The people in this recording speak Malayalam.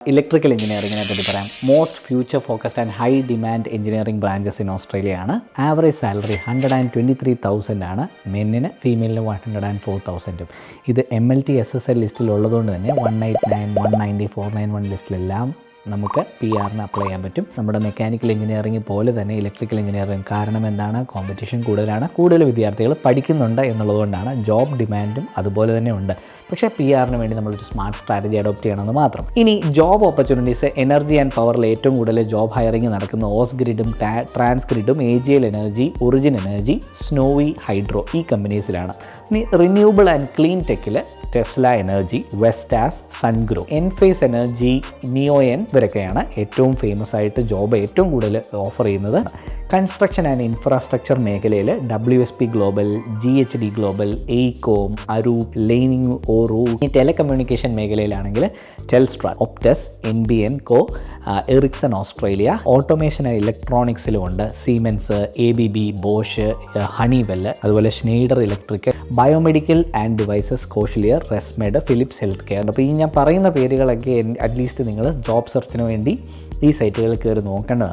ഇലക്ട്രിക്കൽ എഞ്ചിനീയറിങ്ങിനെ പറ്റി പറയാം. Most future focused and high demand engineering branches in Australia ആണ്. ആവറേജ് സാലറി 123,000 ആണ് മെന്നിന്, ഫീമെയിലിന് 104,000. ഇത് MLT SSL ലിസ്റ്റിൽ ഉള്ളതുകൊണ്ട് തന്നെ 189, 190, 491 ലിസ്റ്റിലെല്ലാം നമുക്ക് PR-ന് അപ്ലൈ ചെയ്യാൻ പറ്റും. നമ്മുടെ മെക്കാനിക്കൽ എഞ്ചിനീയറിംഗ് പോലെ തന്നെ ഇലക്ട്രിക്കൽ എഞ്ചിനീയറിംഗ് കാരണം എന്താണ്? കോമ്പറ്റീഷൻ കൂടുതലാണ്, കൂടുതൽ വിദ്യാർത്ഥികൾ പഠിക്കുന്നുണ്ട് എന്നുള്ളതുകൊണ്ടാണ്. ജോബ് ഡിമാൻഡും അതുപോലെ തന്നെ ഉണ്ട്. പക്ഷേ PR-ന് വേണ്ടി നമ്മളൊരു സ്മാർട്ട് സ്ട്രാറ്റജി അഡോപ്റ്റ് ചെയ്യണമെന്ന് മാത്രം. ഇനി ജോബ് ഓപ്പർച്യൂണിറ്റീസ്, എനർജി ആൻഡ് പവറിൽ ഏറ്റവും കൂടുതൽ ജോബ് ഹയറിംഗ് നടക്കുന്ന ഓസ്ഗ്രിഡും ട്രാൻസ്ഗ്രിഡും AGL energy, origin energy, Snowy Hydro ഈ കമ്പനീസിലാണ്. ഇനി റിന്യൂവബിൾ ആൻഡ് ക്ലീൻ ടെക്കിൽ Tesla energy, Vestas, Sungrow, Enphase energy, Neoen ഇവരൊക്കെയാണ് ഏറ്റവും ഫേമസ് ആയിട്ട് ജോബ് ഏറ്റവും കൂടുതൽ ഓഫർ ചെയ്യുന്നത്. കൺസ്ട്രക്ഷൻ ആൻഡ് ഇൻഫ്രാസ്ട്രക്ചർ മേഖലയിൽ WSP global, GHD global, AECOM, Arup, Laing O'Rourke. ഈ ടെലികമ്മ്യൂണിക്കേഷൻ മേഖലയിലാണെങ്കിൽ Telstra, Optus, NBN Co, Ericsson Australia. Automation and ഇലക്ട്രോണിക്സിലും ഉണ്ട് സീമെൻസ്, ABB, ബോഷ്, ഹണിവെൽ, അതുപോലെ Schneider electric. Biomedical and devices, കോഷ്ലിയർ, റെസ്മെഡ്, Philips health care. അപ്പോൾ ഈ ഞാൻ പറയുന്ന പേരുകളൊക്കെ അറ്റ്ലീസ്റ്റ് നിങ്ങൾ ജോബ് സെർച്ചിന് വേണ്ടി ഈ സൈറ്റുകളിൽ കയറി നോക്കേണ്ടതാണ്.